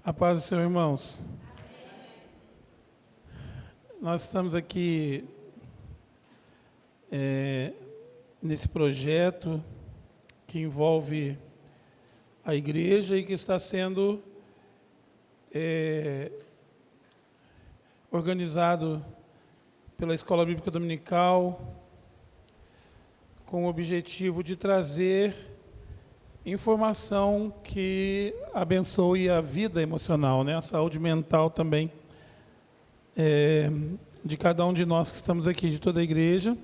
A paz do Senhor, irmãos. Nós estamos aqui nesse projeto que envolve a igreja e que está sendo organizado pela Escola Bíblica Dominical com o objetivo de trazer informação que abençoe a vida emocional, né? A saúde mental também de cada um de nós que estamos aqui, de toda a igreja.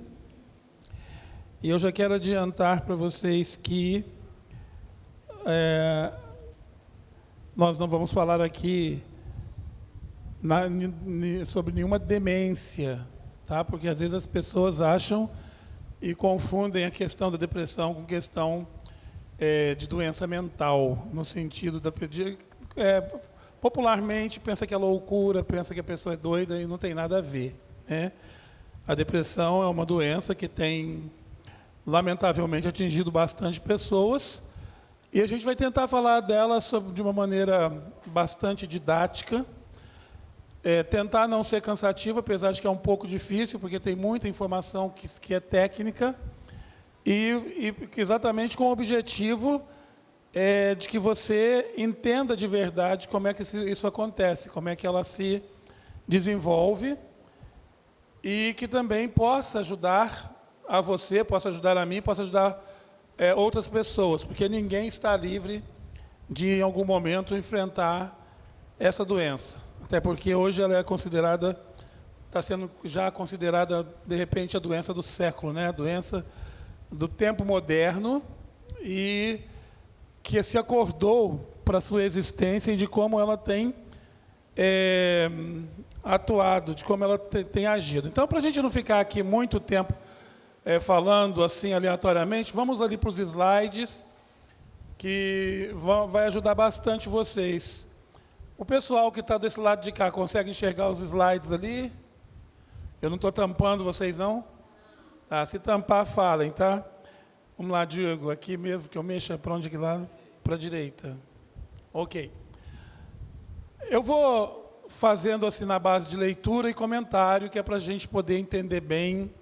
E eu já quero adiantar para vocês que nós não vamos falar aqui sobre nenhuma demência, tá? Porque às vezes as pessoas acham e confundem a questão da depressão com questão de doença mental, no sentido da popularmente pensa que é loucura, pensa que a pessoa é doida e não tem nada a ver, né? A depressão é uma doença que tem, lamentavelmente, atingido bastante pessoas e a gente vai tentar falar dela de uma maneira bastante didática, tentar não ser cansativo, apesar de que é um pouco difícil, porque tem muita informação que é técnica, e exatamente com o objetivo de que você entenda de verdade como é que isso acontece, como é que ela se desenvolve, e que também possa ajudar a você, possa ajudar a mim, possa ajudar outras pessoas, porque ninguém está livre de, em algum momento, enfrentar essa doença. Até porque hoje ela é considerada, está sendo já considerada, de repente, a doença do século, né? A doença do tempo moderno, e que se acordou para a sua existência e de como ela tem atuado, de como ela tem agido. Então, para a gente não ficar aqui muito tempo falando assim aleatoriamente, vamos ali para os slides, que vai ajudar bastante vocês. O pessoal que está desse lado de cá consegue enxergar os slides ali? Eu não estou tampando vocês, não? Tá, se tampar, falem, tá? Vamos lá, Diego, aqui mesmo, que eu mexa para onde que lá? Para a direita. Ok. Eu vou fazendo assim na base de leitura e comentário, que é para a gente poder entender bem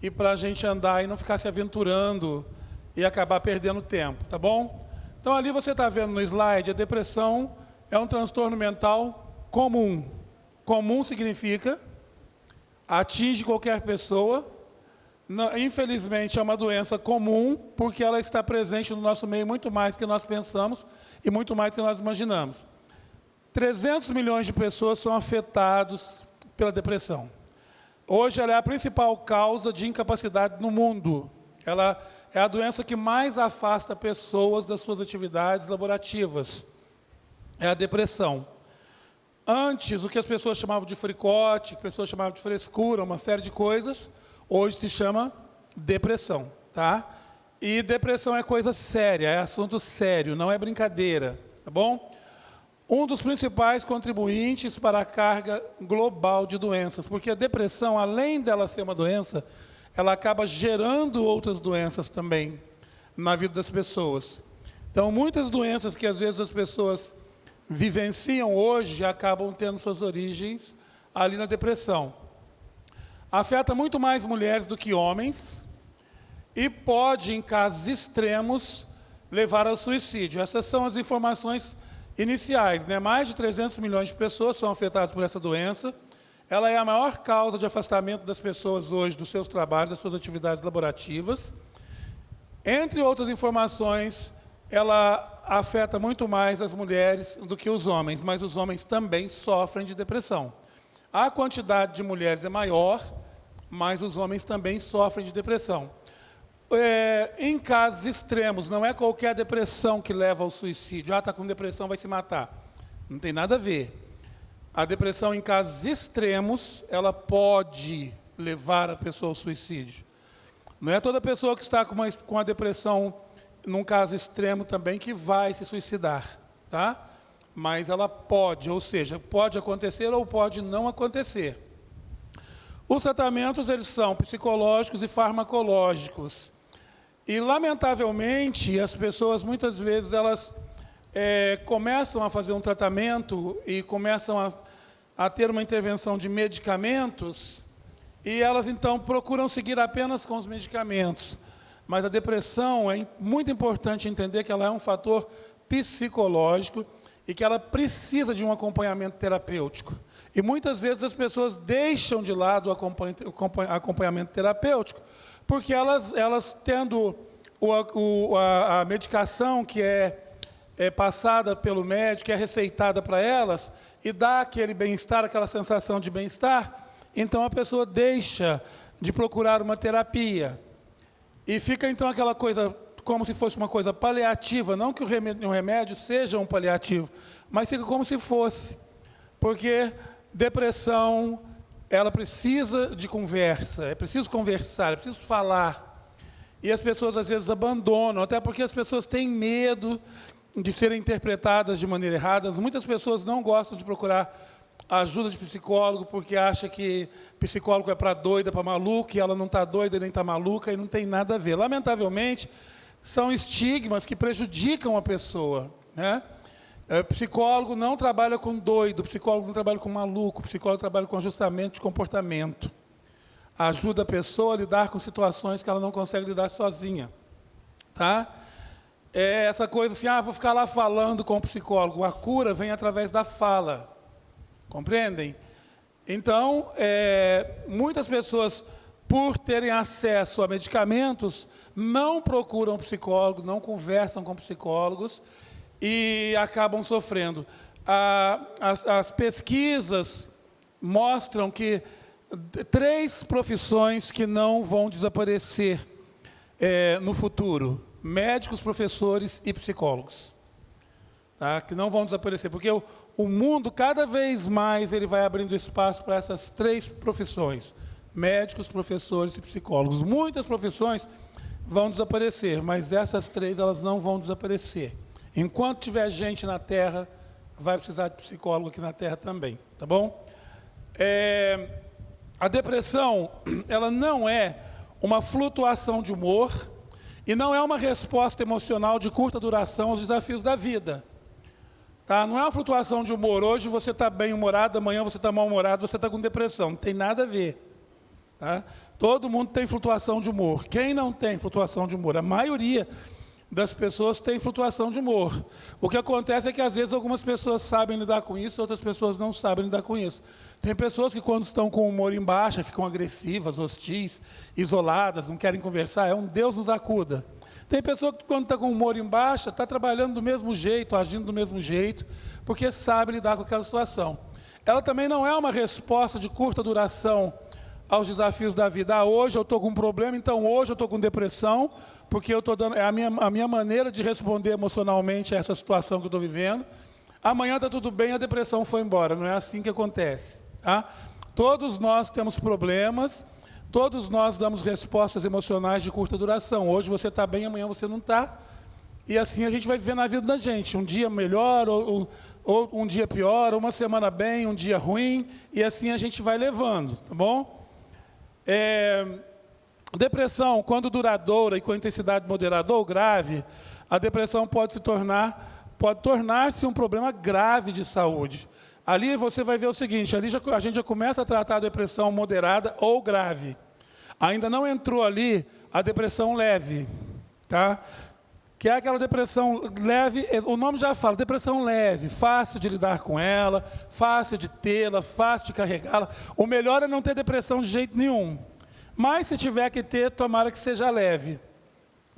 e para a gente andar e não ficar se aventurando e acabar perdendo tempo, tá bom? Então, ali você está vendo no slide, a depressão é um transtorno mental comum. Comum significa atinge qualquer pessoa. Infelizmente, é uma doença comum, porque ela está presente no nosso meio muito mais do que nós pensamos e muito mais do que nós imaginamos. 300 milhões de pessoas são afetados pela depressão. Hoje, ela é a principal causa de incapacidade no mundo. Ela é a doença que mais afasta pessoas das suas atividades laborativas. É a depressão. Antes, o que as pessoas chamavam de fricote, que as pessoas chamavam de frescura, uma série de coisas, hoje se chama depressão, tá? E depressão é coisa séria, é assunto sério, não é brincadeira, tá bom? Um dos principais contribuintes para a carga global de doenças, porque a depressão, além dela ser uma doença, ela acaba gerando outras doenças também na vida das pessoas. Então, muitas doenças que às vezes as pessoas vivenciam hoje acabam tendo suas origens ali na depressão. Afeta muito mais mulheres do que homens e pode, em casos extremos, levar ao suicídio. Essas são as informações iniciais, né? Mais de 300 milhões de pessoas são afetadas por essa doença. Ela é a maior causa de afastamento das pessoas hoje dos seus trabalhos, das suas atividades laborativas. Entre outras informações, ela afeta muito mais as mulheres do que os homens, mas os homens também sofrem de depressão. A quantidade de mulheres é maior, mas os homens também sofrem de depressão. Em casos extremos, não é qualquer depressão que leva ao suicídio. Está com depressão, vai se matar. Não tem nada a ver. A depressão, em casos extremos, ela pode levar a pessoa ao suicídio. Não é toda pessoa que está com a depressão, num caso extremo também, que vai se suicidar, tá? Mas ela pode, ou seja, pode acontecer ou pode não acontecer. Os tratamentos, eles são psicológicos e farmacológicos. E, lamentavelmente, as pessoas, muitas vezes, elas começam a fazer um tratamento e começam a ter uma intervenção de medicamentos, e elas então procuram seguir apenas com os medicamentos. Mas a depressão é muito importante entender que ela é um fator psicológico e que ela precisa de um acompanhamento terapêutico. E muitas vezes as pessoas deixam de lado o acompanhamento terapêutico, porque elas tendo a medicação que é passada pelo médico, que é receitada para elas, e dá aquele bem-estar, aquela sensação de bem-estar, então a pessoa deixa de procurar uma terapia. E fica então aquela coisa, como se fosse uma coisa paliativa, não que o remédio seja um paliativo, mas fica como se fosse. Porque depressão, ela precisa de conversa, é preciso conversar, é preciso falar. E as pessoas às vezes abandonam, até porque as pessoas têm medo de serem interpretadas de maneira errada. Muitas pessoas não gostam de procurar a ajuda de psicólogo, porque acha que psicólogo é para doida, para maluca, e ela não está doida nem está maluca, e não tem nada a ver. Lamentavelmente, são estigmas que prejudicam a pessoa, né? Psicólogo não trabalha com doido, psicólogo não trabalha com maluco, psicólogo trabalha com ajustamento de comportamento. Ajuda a pessoa a lidar com situações que ela não consegue lidar sozinha. Tá? Essa coisa assim, vou ficar lá falando com o psicólogo. A cura vem através da fala. Compreendem? Então, muitas pessoas, por terem acesso a medicamentos, não procuram psicólogo, não conversam com psicólogos e acabam sofrendo. As pesquisas mostram que 3 profissões que não vão desaparecer no futuro: médicos, professores e psicólogos. Tá? Que não vão desaparecer, porque o mundo, cada vez mais, ele vai abrindo espaço para essas 3 profissões: médicos, professores e psicólogos. Muitas profissões vão desaparecer, mas essas 3, elas não vão desaparecer. Enquanto tiver gente na Terra, vai precisar de psicólogo aqui na Terra também, tá bom? A depressão, ela não é uma flutuação de humor e não é uma resposta emocional de curta duração aos desafios da vida. Tá? Não é uma flutuação de humor. Hoje você está bem-humorado, amanhã você está mal-humorado, você está com depressão. Não tem nada a ver. Tá? Todo mundo tem flutuação de humor. Quem não tem flutuação de humor? A maioria das pessoas tem flutuação de humor. O que acontece é que às vezes algumas pessoas sabem lidar com isso, outras pessoas não sabem lidar com isso. Tem pessoas que quando estão com o humor em baixa, ficam agressivas, hostis, isoladas, não querem conversar, um Deus nos acuda. Tem pessoa que quando está com o humor em baixa, está trabalhando do mesmo jeito, agindo do mesmo jeito, porque sabe lidar com aquela situação. Ela também não é uma resposta de curta duração aos desafios da vida. Hoje eu estou com um problema, então hoje eu estou com depressão, porque eu estou dando, é a minha maneira de responder emocionalmente a essa situação que eu estou vivendo. Amanhã está tudo bem, a depressão foi embora. Não é assim que acontece. Tá? Todos nós temos problemas, todos nós damos respostas emocionais de curta duração. Hoje você está bem, amanhã você não está. E assim a gente vai viver na vida da gente. Um dia melhor, ou um dia pior, uma semana bem, um dia ruim. E assim a gente vai levando, tá bom? Depressão, quando duradoura e com intensidade moderada ou grave, a depressão pode tornar-se um problema grave de saúde. Ali você vai ver o seguinte, a gente já começa a tratar a depressão moderada ou grave. Ainda não entrou ali a depressão leve, tá? Que é aquela depressão leve, o nome já fala, depressão leve, fácil de lidar com ela, fácil de tê-la, fácil de carregá-la. O melhor é não ter depressão de jeito nenhum. Mas se tiver que ter, tomara que seja leve.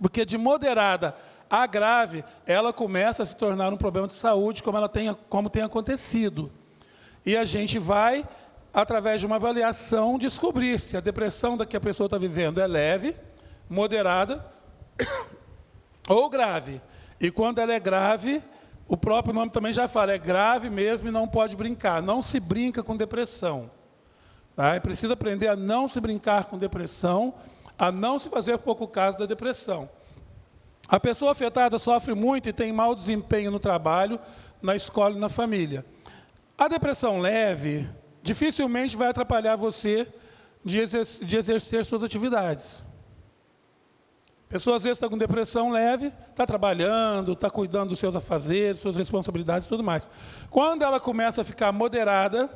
Porque de moderada a grave, ela começa a se tornar um problema de saúde, como tem acontecido. E a gente vai, através de uma avaliação, descobrir se a depressão que a pessoa está vivendo é leve, moderada ou grave. E quando ela é grave, o próprio nome também já fala, é grave mesmo e não pode brincar. Não se brinca com depressão. Tá? É preciso aprender a não se brincar com depressão, a não se fazer pouco caso da depressão. A pessoa afetada sofre muito e tem mau desempenho no trabalho, na escola e na família. A depressão leve dificilmente vai atrapalhar você de exercer suas atividades. A pessoa às vezes está com depressão leve, está trabalhando, está cuidando dos seus afazeres, suas responsabilidades e tudo mais. Quando ela começa a ficar moderada,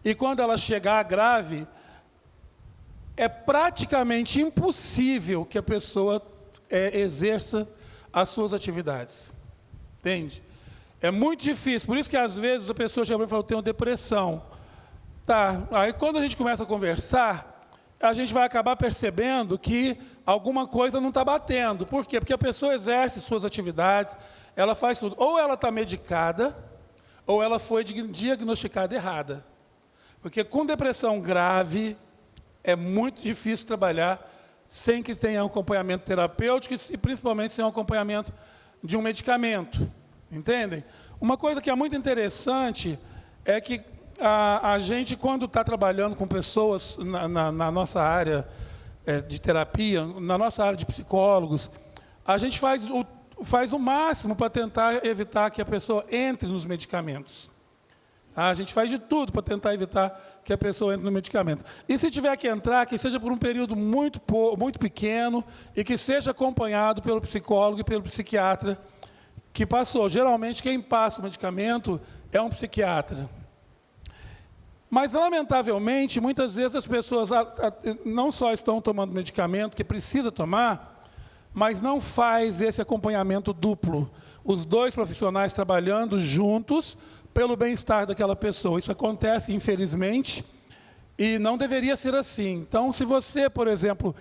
e quando ela chegar grave, é praticamente impossível que a pessoa exerça as suas atividades. Entende? É muito difícil. Por isso que às vezes a pessoa chega para mim e fala, eu tenho depressão. Tá. Aí quando a gente começa a conversar, a gente vai acabar percebendo que alguma coisa não está batendo. Por quê? Porque a pessoa exerce suas atividades, ela faz tudo. Ou ela está medicada, ou ela foi diagnosticada errada. Porque com depressão grave, é muito difícil trabalhar sem que tenha um acompanhamento terapêutico e principalmente sem um acompanhamento de um medicamento. Entendem? Uma coisa que é muito interessante é que a gente, quando está trabalhando com pessoas na nossa área de terapia, na nossa área de psicólogos, a gente faz o máximo para tentar evitar que a pessoa entre nos medicamentos. A gente faz de tudo para tentar evitar que a pessoa entre no medicamento. E se tiver que entrar, que seja por um período muito pequeno e que seja acompanhado pelo psicólogo e pelo psiquiatra que passou. Geralmente, quem passa o medicamento é um psiquiatra. Mas, lamentavelmente, muitas vezes as pessoas não só estão tomando medicamento que precisa tomar, mas não faz esse acompanhamento duplo. Os dois profissionais trabalhando juntos pelo bem-estar daquela pessoa. Isso acontece, infelizmente, e não deveria ser assim. Então, se você, por exemplo,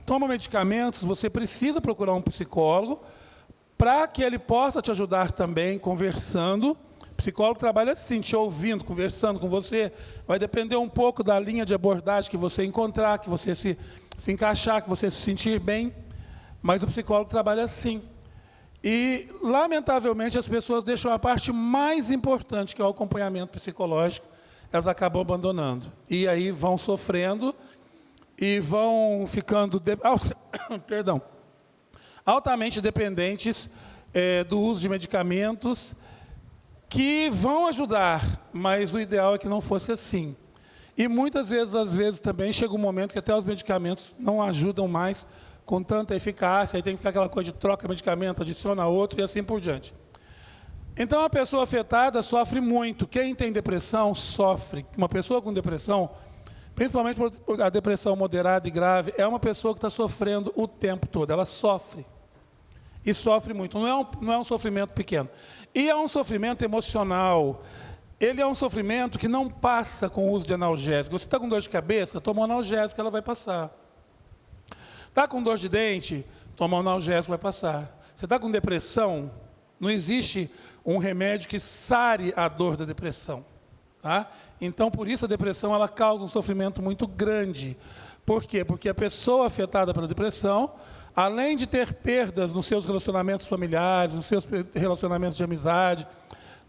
toma medicamentos, você precisa procurar um psicólogo para que ele possa te ajudar também, conversando. O psicólogo trabalha assim, te ouvindo, conversando com você. Vai depender um pouco da linha de abordagem que você encontrar, que você se encaixar, que você se sentir bem. Mas o psicólogo trabalha assim. E, lamentavelmente, as pessoas deixam a parte mais importante, que é o acompanhamento psicológico, elas acabam abandonando. E aí vão sofrendo e vão ficando altamente dependentes do uso de medicamentos que vão ajudar, mas o ideal é que não fosse assim. E muitas vezes, às vezes também chega um momento que até os medicamentos não ajudam mais com tanta eficácia, aí tem que ficar aquela coisa de troca medicamento, adiciona outro e assim por diante. Então, a pessoa afetada sofre muito. Quem tem depressão sofre. Uma pessoa com depressão, principalmente a depressão moderada e grave, é uma pessoa que está sofrendo o tempo todo. Ela sofre. E sofre muito. Não é um sofrimento pequeno. E é um sofrimento emocional. Ele é um sofrimento que não passa com o uso de analgésico. Você está com dor de cabeça? Toma um analgésico, ela vai passar. Está com dor de dente? Toma um analgésico, vai passar. Você está com depressão? Não existe um remédio que sare a dor da depressão. Tá? Então, por isso a depressão ela causa um sofrimento muito grande. Por quê? Porque a pessoa afetada pela depressão, além de ter perdas nos seus relacionamentos familiares, nos seus relacionamentos de amizade,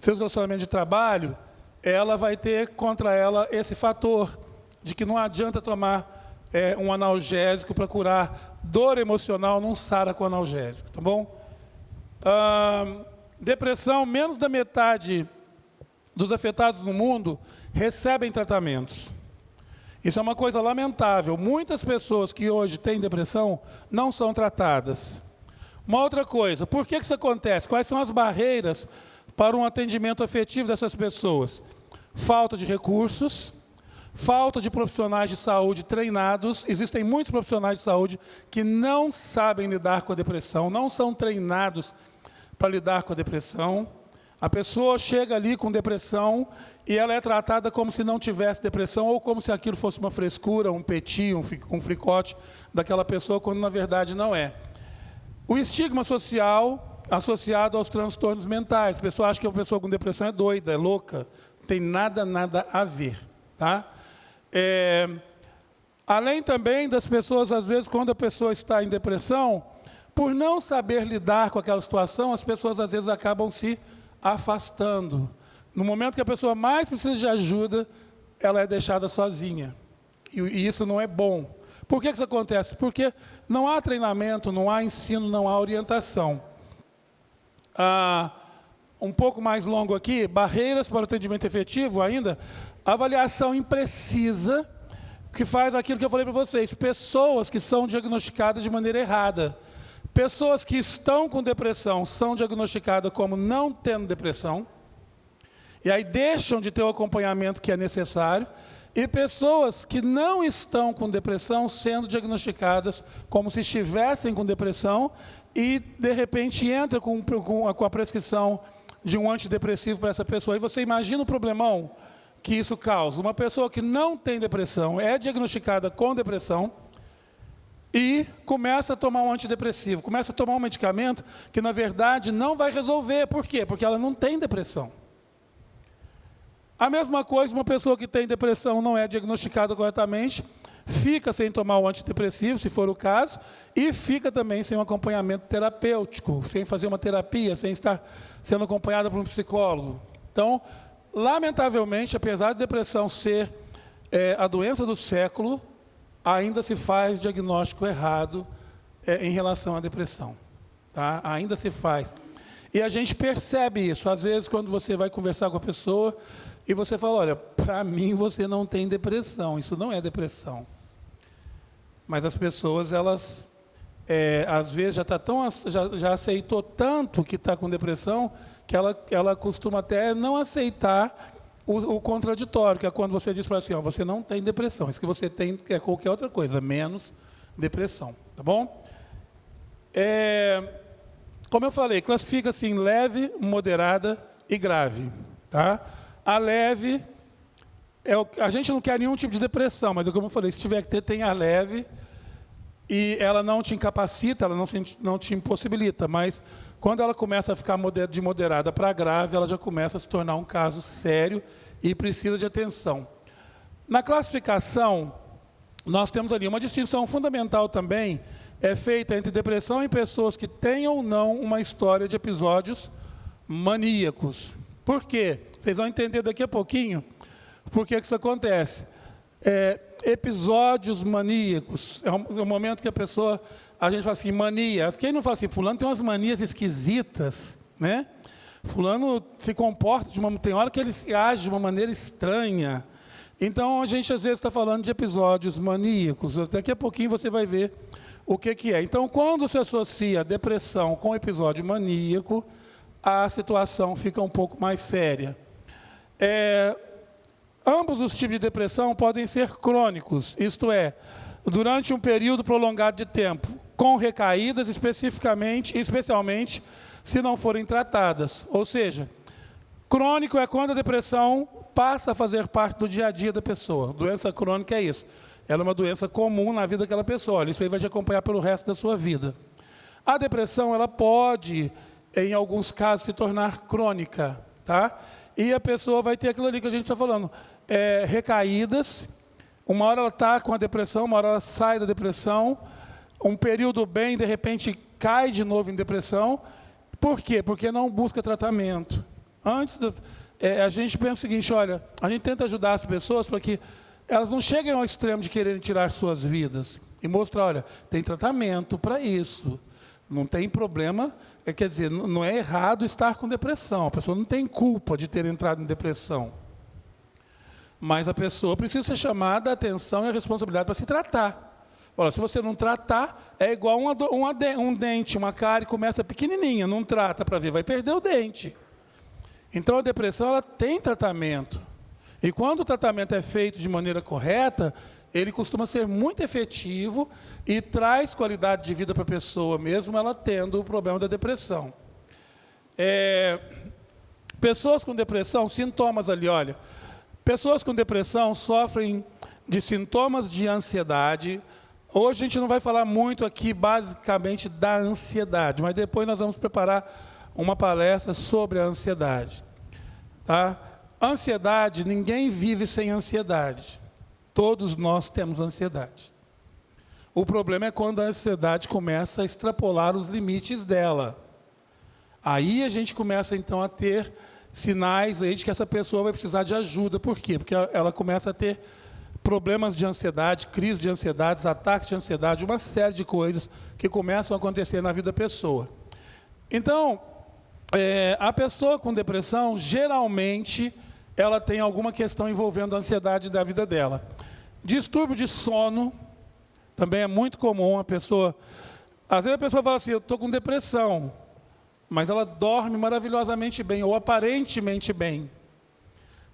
seus relacionamentos de trabalho, ela vai ter contra ela esse fator de que não adianta tomar um analgésico para curar dor emocional, não sara com analgésico, tá bom? Depressão, menos da metade dos afetados no mundo recebem tratamentos. Isso é uma coisa lamentável. Muitas pessoas que hoje têm depressão não são tratadas. Uma outra coisa, por que isso acontece? Quais são as barreiras para um atendimento afetivo dessas pessoas? Falta de recursos, falta de profissionais de saúde treinados. Existem muitos profissionais de saúde que não sabem lidar com a depressão, não são treinados para lidar com a depressão. A pessoa chega ali com depressão e ela é tratada como se não tivesse depressão ou como se aquilo fosse uma frescura, um petit, um fricote daquela pessoa, quando na verdade não é. O estigma social associado aos transtornos mentais. A pessoa acha que a pessoa com depressão é doida, é louca. Não tem nada a ver. Tá? Além também das pessoas, às vezes, quando a pessoa está em depressão, por não saber lidar com aquela situação, as pessoas às vezes acabam se afastando. No momento que a pessoa mais precisa de ajuda, ela é deixada sozinha. E isso não é bom. Por que isso acontece? Porque não há treinamento, não há ensino, não há orientação. Um pouco mais longo aqui, barreiras para o atendimento efetivo ainda, avaliação imprecisa que faz aquilo que eu falei para vocês, pessoas que são diagnosticadas de maneira errada. Pessoas que estão com depressão são diagnosticadas como não tendo depressão, e aí deixam de ter o acompanhamento que é necessário, e pessoas que não estão com depressão sendo diagnosticadas como se estivessem com depressão, e de repente entra com a prescrição de um antidepressivo para essa pessoa. E você imagina o problemão que isso causa. Uma pessoa que não tem depressão, é diagnosticada com depressão, e começa a tomar um antidepressivo, começa a tomar um medicamento que, na verdade, não vai resolver. Por quê? Porque ela não tem depressão. A mesma coisa, uma pessoa que tem depressão não é diagnosticada corretamente, fica sem tomar o antidepressivo, se for o caso, e fica também sem um acompanhamento terapêutico, sem fazer uma terapia, sem estar sendo acompanhada por um psicólogo. Então, lamentavelmente, apesar de depressão ser a doença do século, ainda se faz diagnóstico errado em relação à depressão. Tá? Ainda se faz. E a gente percebe isso. Às vezes, quando você vai conversar com a pessoa e você fala, olha, para mim você não tem depressão. Isso não é depressão. Mas as pessoas, elas, às vezes, já aceitou tanto que está com depressão, que ela costuma até não aceitar o contraditório, que é quando você diz para ela assim, ó, você não tem depressão, isso que você tem é qualquer outra coisa, menos depressão, tá bom? Como eu falei, classifica assim, leve, moderada e grave, tá? A leve, a gente não quer nenhum tipo de depressão, mas como eu falei, se tiver que ter, tem a leve, e ela não te incapacita, ela não te impossibilita, mas quando ela começa a ficar de moderada para grave, ela já começa a se tornar um caso sério e precisa de atenção. Na classificação, nós temos ali uma distinção fundamental também, é feita entre depressão em pessoas que têm ou não uma história de episódios maníacos. Por quê? Vocês vão entender daqui a pouquinho por que isso acontece. Episódios maníacos, é um momento que a gente fala assim, mania. Quem não fala assim, fulano tem umas manias esquisitas, né? Fulano se comporta tem hora que ele age de uma maneira estranha. Então, a gente às vezes está falando de episódios maníacos. Daqui a pouquinho você vai ver o que é. Então, quando se associa depressão com episódio maníaco, a situação fica um pouco mais séria. Ambos os tipos de depressão podem ser crônicos, isto é, durante um período prolongado de tempo, com recaídas especialmente se não forem tratadas. Ou seja, crônico é quando a depressão passa a fazer parte do dia a dia da pessoa. Doença crônica é isso. Ela é uma doença comum na vida daquela pessoa. Olha, isso aí vai te acompanhar pelo resto da sua vida. A depressão, ela pode, em alguns casos, se tornar crônica, tá? E a pessoa vai ter aquilo ali que a gente está falando, recaídas. Uma hora ela está com a depressão, uma hora ela sai da depressão, um período bem, de repente cai de novo em depressão. Por quê? Porque não busca tratamento. A gente pensa o seguinte, olha, a gente tenta ajudar as pessoas para que elas não cheguem ao extremo de quererem tirar suas vidas. E mostrar, olha, tem tratamento para isso. Não tem problema, quer dizer, não é errado estar com depressão. A pessoa não tem culpa de ter entrado em depressão. Mas a pessoa precisa ser chamada a atenção e a responsabilidade para se tratar. Olha, se você não tratar, é igual um dente, uma cárie começa pequenininha, não trata para ver, vai perder o dente. Então a depressão, ela tem tratamento. E quando o tratamento é feito de maneira correta, ele costuma ser muito efetivo e traz qualidade de vida para a pessoa, mesmo ela tendo o problema da depressão. Pessoas com depressão, sintomas ali, olha. Pessoas com depressão sofrem de sintomas de ansiedade. Hoje a gente não vai falar muito aqui, basicamente, da ansiedade, mas depois nós vamos preparar uma palestra sobre a ansiedade. Tá? Ansiedade, ninguém vive sem ansiedade. Todos nós temos ansiedade. O problema é quando a ansiedade começa a extrapolar os limites dela. Aí a gente começa, então, a ter sinais aí de que essa pessoa vai precisar de ajuda. Por quê? Porque ela começa a ter problemas de ansiedade, crises de ansiedade, ataques de ansiedade, uma série de coisas que começam a acontecer na vida da pessoa. Então, a pessoa com depressão, geralmente, ela tem alguma questão envolvendo a ansiedade da vida dela. Distúrbio de sono também é muito comum. Às vezes a pessoa fala assim, eu estou com depressão, mas ela dorme maravilhosamente bem, ou aparentemente bem.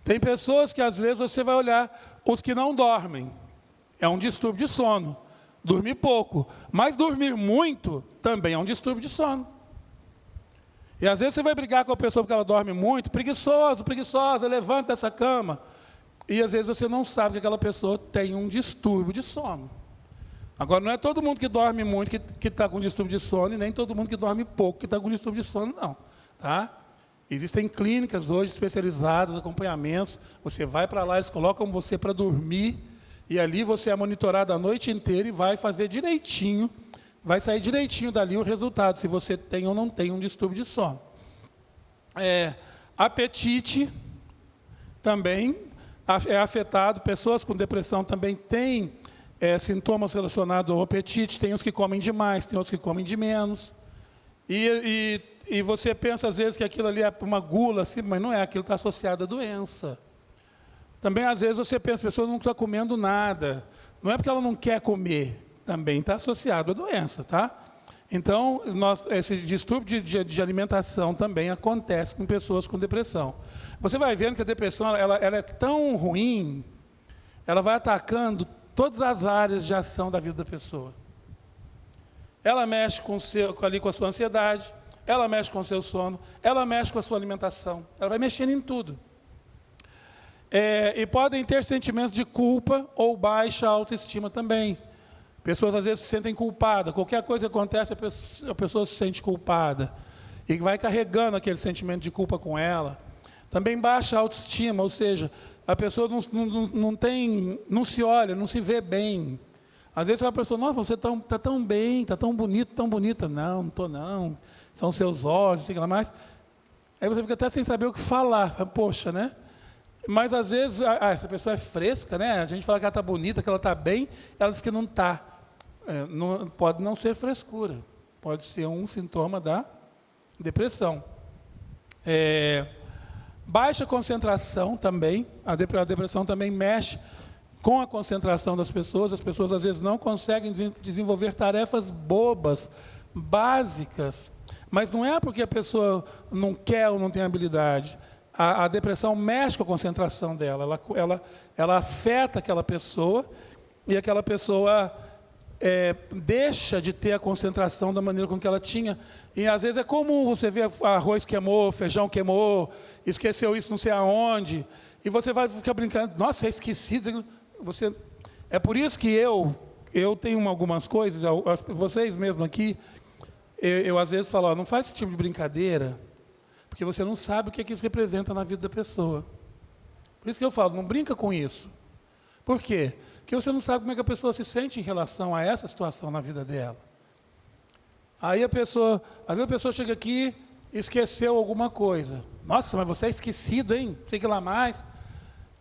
Tem pessoas que às vezes você vai olhar, os que não dormem, é um distúrbio de sono. Dormir pouco, mas dormir muito também é um distúrbio de sono. E às vezes você vai brigar com a pessoa porque ela dorme muito, preguiçosa, levanta dessa cama. E às vezes você não sabe que aquela pessoa tem um distúrbio de sono. Agora, não é todo mundo que dorme muito que está com distúrbio de sono, e nem todo mundo que dorme pouco que está com distúrbio de sono, não. Tá? Existem clínicas hoje especializadas, acompanhamentos. Você vai para lá, eles colocam você para dormir, e ali você é monitorado a noite inteira e vai fazer direitinho, vai sair direitinho dali o resultado, se você tem ou não tem um distúrbio de sono. Apetite também é afetado. Pessoas com depressão também têm sintomas relacionados ao apetite. Tem os que comem demais, tem outros que comem de menos. E você pensa às vezes que aquilo ali é uma gula, assim, mas não é, aquilo está associado à doença. Também às vezes você pensa, a pessoa não está comendo nada. Não é porque ela não quer comer, também está associado à doença, tá? Então, esse distúrbio de alimentação também acontece com pessoas com depressão. Você vai vendo que a depressão ela é tão ruim, ela vai atacando todas as áreas de ação da vida da pessoa. Ela mexe com a sua ansiedade, ela mexe com o seu sono, ela mexe com a sua alimentação, ela vai mexendo em tudo. E podem ter sentimentos de culpa ou baixa autoestima também. Pessoas às vezes se sentem culpadas, qualquer coisa que acontece, a pessoa se sente culpada. E vai carregando aquele sentimento de culpa com ela. Também baixa autoestima, ou seja, a pessoa não se olha, não se vê bem. Às vezes a pessoa, nossa, você está tão bem, está tão bonito, tão bonita. Não estou não, são seus olhos, sei lá mais. Aí você fica até sem saber o que falar, poxa, né? Mas às vezes, essa pessoa é fresca, né? A gente fala que ela está bonita, que ela está bem, ela diz que não está. Pode não ser frescura, pode ser um sintoma da depressão. Baixa concentração também, a depressão também mexe com a concentração das pessoas. As pessoas às vezes não conseguem desenvolver tarefas bobas, básicas, mas não é porque a pessoa não quer ou não tem habilidade. A depressão mexe com a concentração dela, ela afeta aquela pessoa, e aquela pessoa deixa de ter a concentração da maneira com que ela tinha. E às vezes é comum você ver arroz queimou, feijão queimou, esqueceu isso não sei aonde, e você vai ficar brincando, nossa, é esquecido. É por isso que eu tenho algumas coisas, vocês mesmo aqui, eu às vezes falo, não faz esse tipo de brincadeira, porque você não sabe o que isso representa na vida da pessoa. Por isso que eu falo, não brinca com isso. Por quê? Porque você não sabe como é que a pessoa se sente em relação a essa situação na vida dela. Aí às vezes a pessoa chega aqui e esqueceu alguma coisa. Nossa, mas você é esquecido, hein? Sei que lá mais.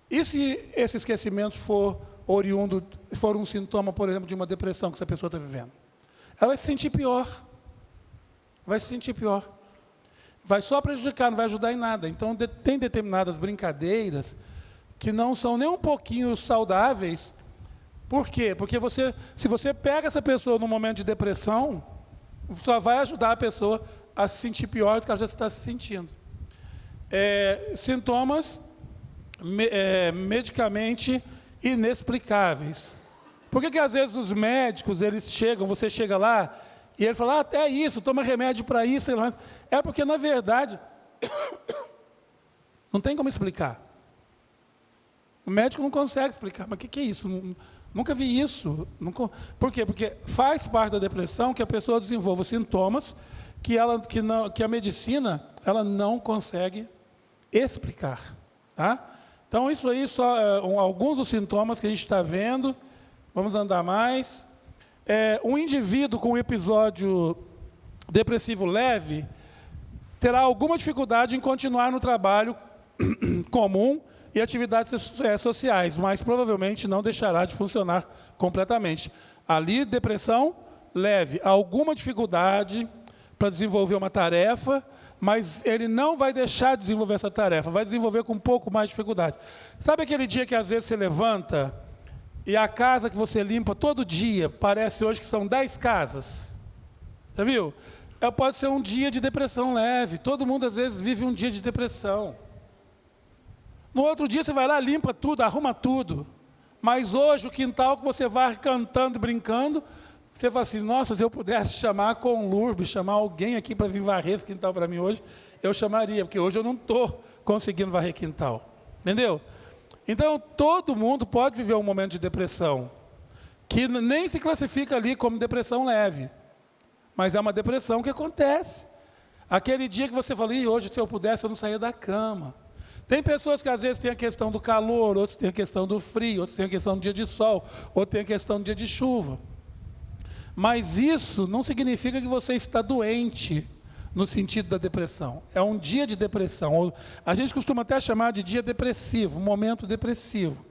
E se esse esquecimento for um sintoma, por exemplo, de uma depressão que essa pessoa está vivendo? Ela vai se sentir pior. Vai se sentir pior. Vai só prejudicar, não vai ajudar em nada. Então, tem determinadas brincadeiras que não são nem um pouquinho saudáveis. Por quê? Porque se você pega essa pessoa num momento de depressão, só vai ajudar a pessoa a se sentir pior do que ela já está se sentindo. Sintomas medicamente inexplicáveis. Por que às vezes os médicos, você chega lá, e ele fala, é isso, toma remédio para isso. É porque, na verdade, não tem como explicar. O médico não consegue explicar. Mas o que é isso? Nunca vi isso. Por quê? Porque faz parte da depressão que a pessoa desenvolva sintomas que a medicina ela não consegue explicar. Tá? Então, isso aí só alguns dos sintomas que a gente está vendo. Vamos andar mais. Um indivíduo com um episódio depressivo leve terá alguma dificuldade em continuar no trabalho comum e atividades sociais, mas provavelmente não deixará de funcionar completamente. Ali, depressão leve, alguma dificuldade para desenvolver uma tarefa, mas ele não vai deixar de desenvolver essa tarefa, vai desenvolver com um pouco mais de dificuldade. Sabe aquele dia que às vezes você levanta e a casa que você limpa todo dia, parece hoje que são 10 casas. Já viu? Pode ser um dia de depressão leve. Todo mundo, às vezes, vive um dia de depressão. No outro dia, você vai lá, limpa tudo, arruma tudo. Mas hoje, o quintal que você vai cantando e brincando, você fala assim, nossa, se eu pudesse chamar a Conlurb, chamar alguém aqui para vir varrer esse quintal para mim hoje, eu chamaria, porque hoje eu não estou conseguindo varrer quintal. Entendeu? Então, todo mundo pode viver um momento de depressão, que nem se classifica ali como depressão leve. Mas é uma depressão que acontece. Aquele dia que você fala, hoje se eu pudesse eu não saía da cama. Tem pessoas que às vezes têm a questão do calor, outros têm a questão do frio, outros têm a questão do dia de sol, outros têm a questão do dia de chuva. Mas isso não significa que você está doente no sentido da depressão. É um dia de depressão. A gente costuma até chamar de dia depressivo, momento depressivo.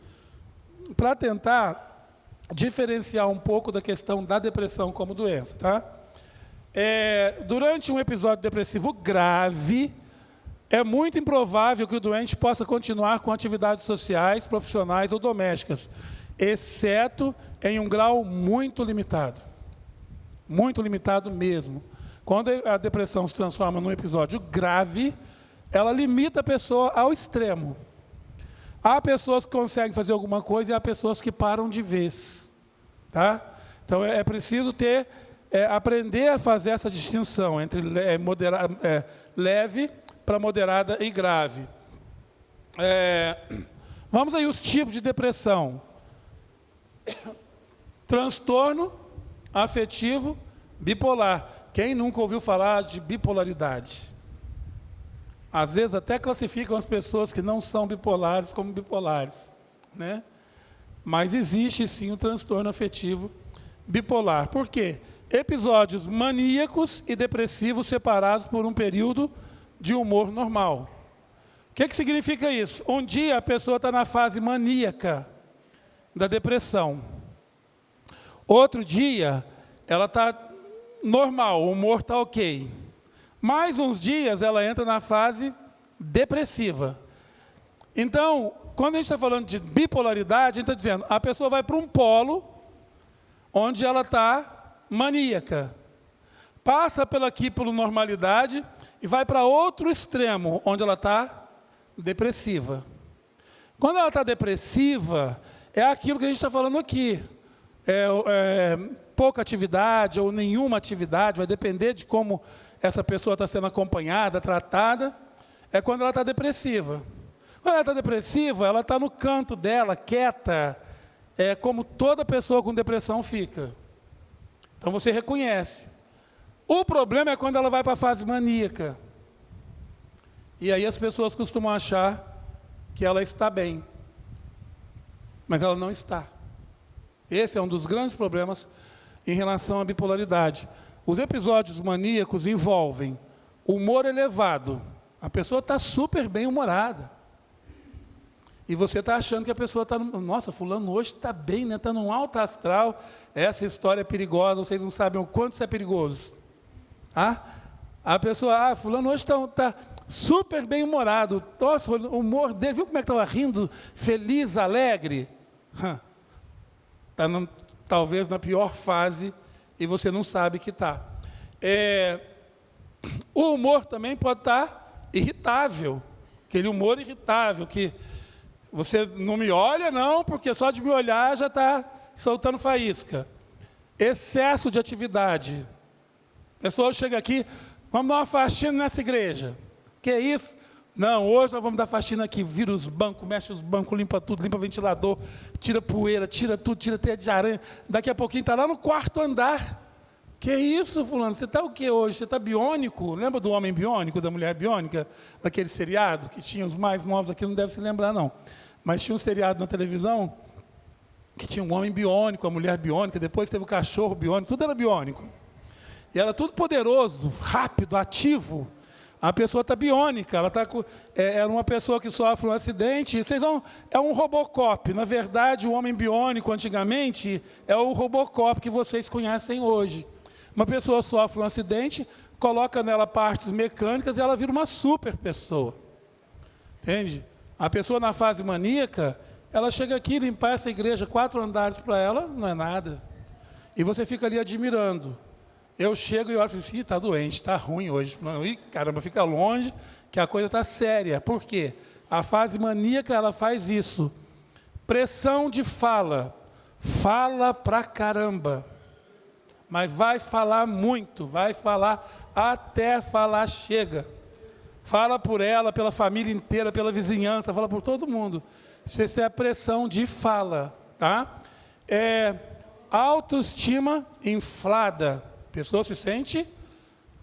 Para tentar diferenciar um pouco da questão da depressão como doença, tá? Durante um episódio depressivo grave, é muito improvável que o doente possa continuar com atividades sociais, profissionais ou domésticas, exceto em um grau muito limitado. Muito limitado mesmo. Quando a depressão se transforma num episódio grave, ela limita a pessoa ao extremo. Há pessoas que conseguem fazer alguma coisa e há pessoas que param de vez. Tá? Então é preciso aprender a fazer essa distinção entre leve para moderada e grave. Vamos aí os tipos de depressão. Transtorno afetivo bipolar. Quem nunca ouviu falar de bipolaridade? Às vezes até classificam as pessoas que não são bipolares como bipolares, né? Mas existe sim o transtorno afetivo bipolar. Por quê? Episódios maníacos e depressivos separados por um período de humor normal. O que significa isso? Um dia a pessoa está na fase maníaca da depressão. Outro dia ela está normal, o humor está ok. Mais uns dias ela entra na fase depressiva. Então, quando a gente está falando de bipolaridade, a gente está dizendo, a pessoa vai para um polo onde ela está maníaca. Passa pela normalidade e vai para outro extremo, onde ela está depressiva. Quando ela está depressiva, é aquilo que a gente está falando aqui. Pouca atividade ou nenhuma atividade, vai depender de como essa pessoa está sendo acompanhada, tratada, é quando ela está depressiva. Quando ela está depressiva, ela está no canto dela, quieta, como toda pessoa com depressão fica. Então você reconhece. O problema é quando ela vai para a fase maníaca. E aí as pessoas costumam achar que ela está bem. Mas ela não está. Esse é um dos grandes problemas em relação à bipolaridade. Os episódios maníacos envolvem humor elevado. A pessoa está super bem humorada. E você está achando que a pessoa está... Nossa, fulano hoje está bem, né? Está num alto astral. Essa história é perigosa, vocês não sabem o quanto isso é perigoso. A pessoa, fulano hoje está super bem humorado. Nossa, o humor dele, viu como é que estava rindo, feliz, alegre? Está talvez na pior fase e você não sabe que está. O humor também pode estar irritável, aquele humor irritável, que você não me olha não, porque só de me olhar já está soltando faísca. Excesso de atividade. A pessoa chega aqui, vamos dar uma faxina nessa igreja. Que é isso? Não, hoje nós vamos dar faxina aqui, vira os bancos, mexe os bancos, limpa tudo, limpa ventilador, tira poeira, tira tudo, tira teia de aranha. Daqui a pouquinho está lá no quarto andar. Que isso, fulano? Você está o que hoje? Você está biônico? Lembra do homem biônico, da mulher biônica? Daquele seriado que tinha, os mais novos aqui não devem se lembrar não. Mas tinha um seriado na televisão que tinha um homem biônico, a mulher biônica, depois teve o cachorro biônico, tudo era biônico. E era tudo poderoso, rápido, ativo. A pessoa está biônica, ela está era uma pessoa que sofre um acidente. É um Robocop. Na verdade, o homem biônico, antigamente, é o Robocop que vocês conhecem hoje. Uma pessoa sofre um acidente, coloca nela partes mecânicas e ela vira uma super pessoa. Entende? A pessoa na fase maníaca, ela chega aqui, limpar essa igreja, 4 andares para ela, não é nada. E você fica ali admirando. Eu chego e olho e falo assim, está doente, está ruim hoje. Não, ih, caramba, fica longe, que a coisa está séria. Por quê? A fase maníaca, ela faz isso. Pressão de fala. Fala pra caramba. Mas vai falar muito, vai falar até falar chega. Fala por ela, pela família inteira, pela vizinhança, fala por todo mundo. Isso é a pressão de fala, tá? Autoestima inflada. A pessoa se sente,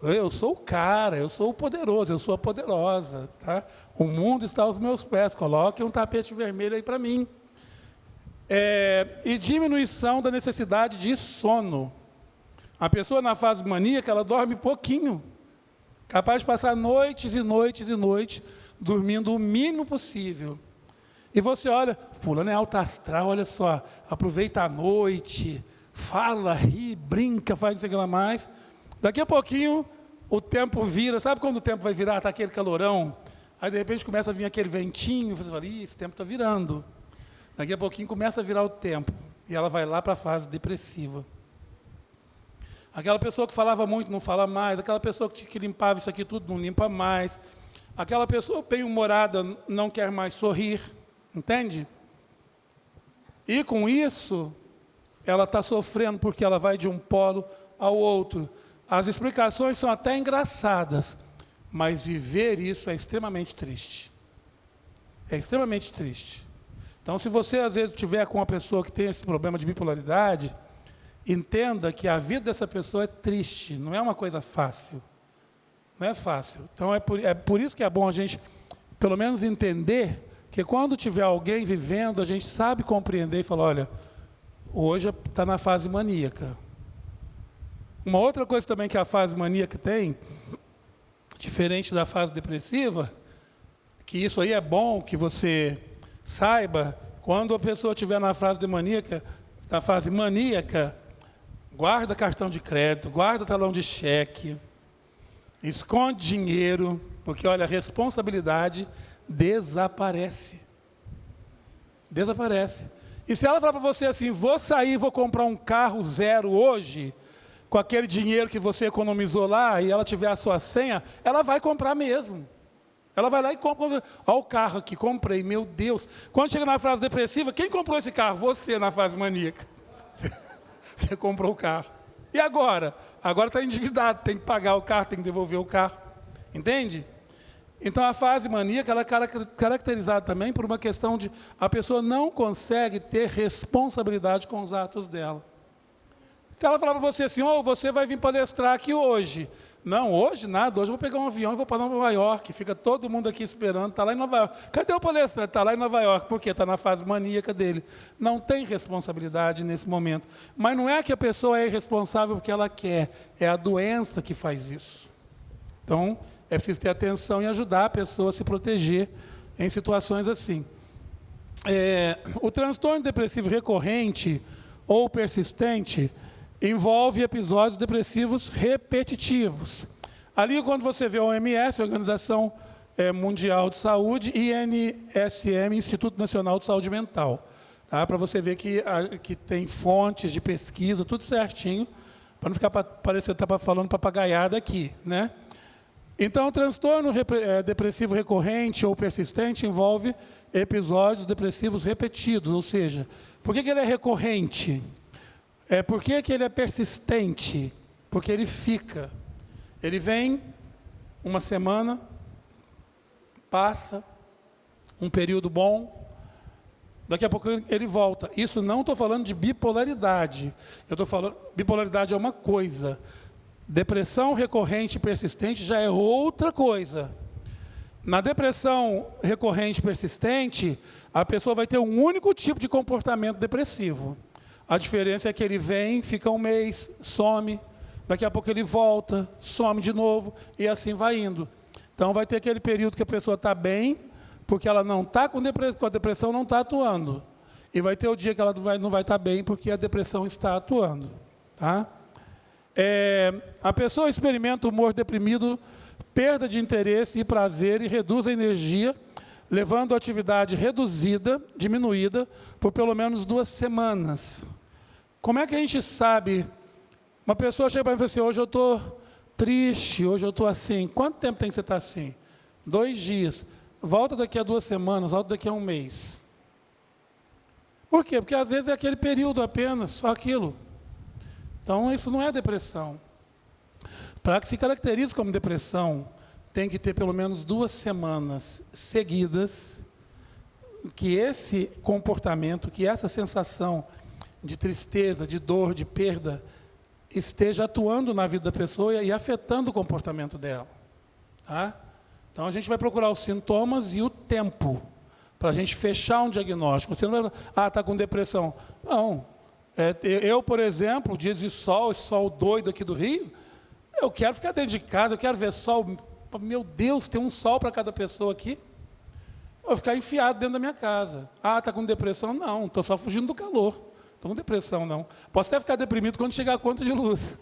eu sou o cara, eu sou o poderoso, eu sou a poderosa, tá? O mundo está aos meus pés, coloque um tapete vermelho aí para mim. E diminuição da necessidade de sono. A pessoa na fase maníaca, ela dorme pouquinho. Capaz de passar noites e noites e noites dormindo o mínimo possível. E você olha, fulano é alto astral, olha só, aproveita a noite, fala, ri, brinca, faz isso e aquilo mais. Daqui a pouquinho o tempo vira, sabe quando o tempo vai virar, está aquele calorão? Aí de repente começa a vir aquele ventinho, você fala, esse tempo está virando. Daqui a pouquinho começa a virar o tempo, e ela vai lá para a fase depressiva. Aquela pessoa que falava muito não fala mais, aquela pessoa que limpava isso aqui tudo não limpa mais, aquela pessoa bem-humorada não quer mais sorrir, entende? E com isso, ela está sofrendo porque ela vai de um polo ao outro. As explicações são até engraçadas, mas viver isso é extremamente triste. É extremamente triste. Então, se você às vezes estiver com uma pessoa que tem esse problema de bipolaridade, entenda que a vida dessa pessoa é triste, não é uma coisa fácil. Não é fácil. Então, é por isso que é bom a gente, pelo menos, entender que quando tiver alguém vivendo, a gente sabe compreender e falar, olha, hoje está na fase maníaca. Uma outra coisa também que a fase maníaca tem, diferente da fase depressiva, que isso aí é bom que você saiba, quando a pessoa estiver na fase maníaca, guarda cartão de crédito, guarda talão de cheque, esconde dinheiro, porque, olha, a responsabilidade desaparece. Desaparece. E se ela falar para você assim, vou sair, vou comprar um carro zero hoje, com aquele dinheiro que você economizou lá, e ela tiver a sua senha, ela vai comprar mesmo. Ela vai lá e compra. Olha o carro aqui, comprei, meu Deus. Quando chega na fase depressiva, quem comprou esse carro? Você, na fase maníaca. Você comprou o carro. E agora? Agora está endividado, tem que pagar o carro, tem que devolver o carro. Entende? Então, a fase maníaca, ela é caracterizada também por uma questão de a pessoa não consegue ter responsabilidade com os atos dela. Se ela falar para você assim, você vai vir palestrar aqui hoje. Não, hoje nada, hoje eu vou pegar um avião e vou para Nova York, fica todo mundo aqui esperando, está lá em Nova York. Cadê o palestrante? Está lá em Nova York, por quê? Está na fase maníaca dele. Não tem responsabilidade nesse momento. Mas não é que a pessoa é irresponsável porque ela quer, é a doença que faz isso. Então, é preciso ter atenção e ajudar a pessoa a se proteger em situações assim. O transtorno depressivo recorrente ou persistente envolve episódios depressivos repetitivos. Ali, quando você vê a OMS, Organização Mundial de Saúde, e INSM, Instituto Nacional de Saúde Mental, tá? Para você ver que tem fontes de pesquisa, tudo certinho, para não ficar parecendo que está falando papagaiada aqui, né? Então, o transtorno depressivo recorrente ou persistente envolve episódios depressivos repetidos, ou seja, por que ele é recorrente? Por que ele é persistente? Porque ele fica. Ele vem uma semana, passa um período bom, daqui a pouco ele volta. Isso não estou falando de bipolaridade. Eu estou falando, bipolaridade é uma coisa. Depressão recorrente e persistente já é outra coisa. Na depressão recorrente e persistente, a pessoa vai ter um único tipo de comportamento depressivo. A diferença é que ele vem, fica um mês, some, daqui a pouco ele volta, some de novo, e assim vai indo. Então vai ter aquele período que a pessoa está bem, porque ela não está com a depressão não está atuando. E vai ter o dia que ela não vai estar bem, porque a depressão está atuando. Tá? A pessoa experimenta humor deprimido, perda de interesse e prazer, e reduz a energia, levando a atividade reduzida, diminuída, por pelo menos 2 semanas. Como é que a gente sabe? Uma pessoa chega para mim e fala assim, hoje eu estou triste, hoje eu estou assim. Quanto tempo tem que você estar assim? 2 dias. Volta daqui a 2 semanas, volta daqui a 1 mês. Por quê? Porque às vezes é aquele período apenas, só aquilo. Então isso não é depressão. Para que se caracterize como depressão, tem que ter pelo menos 2 semanas seguidas que esse comportamento, que essa sensação de tristeza, de dor, de perda, esteja atuando na vida da pessoa e afetando o comportamento dela. Tá? Então a gente vai procurar os sintomas e o tempo para a gente fechar um diagnóstico. Você não vai está com depressão. Não. Eu, por exemplo, dias de sol, esse sol doido aqui do Rio, eu quero ficar dentro de casa, eu quero ver sol. Meu Deus, tem um sol para cada pessoa aqui. Eu vou ficar enfiado dentro da minha casa. Está com depressão? Não, estou só fugindo do calor. Estou com depressão, não. Posso até ficar deprimido quando chegar a conta de luz.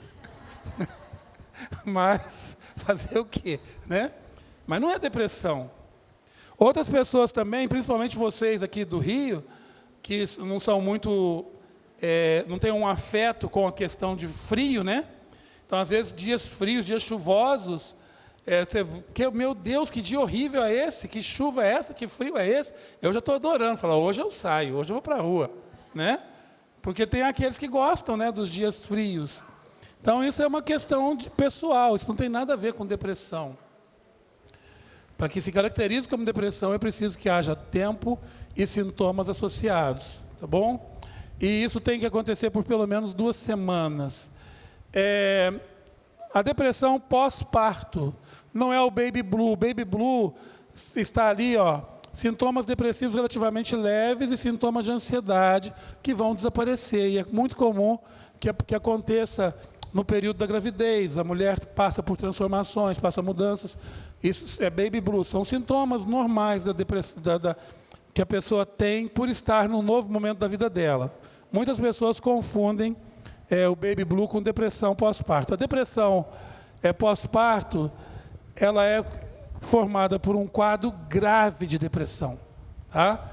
Mas, fazer o quê? Né? Mas não é depressão. Outras pessoas também, principalmente vocês aqui do Rio, que não são muito, não têm um afeto com a questão de frio, né? Então, às vezes, dias frios, dias chuvosos, meu Deus, que dia horrível é esse? Que chuva é essa? Que frio é esse? Eu já estou adorando, falar, hoje eu saio, hoje eu vou para a rua, né? Porque tem aqueles que gostam, né, dos dias frios. Então, isso é uma questão pessoal, isso não tem nada a ver com depressão. Para que se caracterize como depressão, é preciso que haja tempo e sintomas associados, tá bom? E isso tem que acontecer por pelo menos 2 semanas. A depressão pós-parto não é o baby blue. O baby blue está ali, sintomas depressivos relativamente leves e sintomas de ansiedade que vão desaparecer. E é muito comum que aconteça no período da gravidez. A mulher passa por transformações, passa mudanças. Isso é baby blue. São sintomas normais da depressão, que a pessoa tem por estar num novo momento da vida dela. Muitas pessoas confundem o baby blue com depressão pós-parto. A depressão pós-parto, ela é formada por um quadro grave de depressão, tá?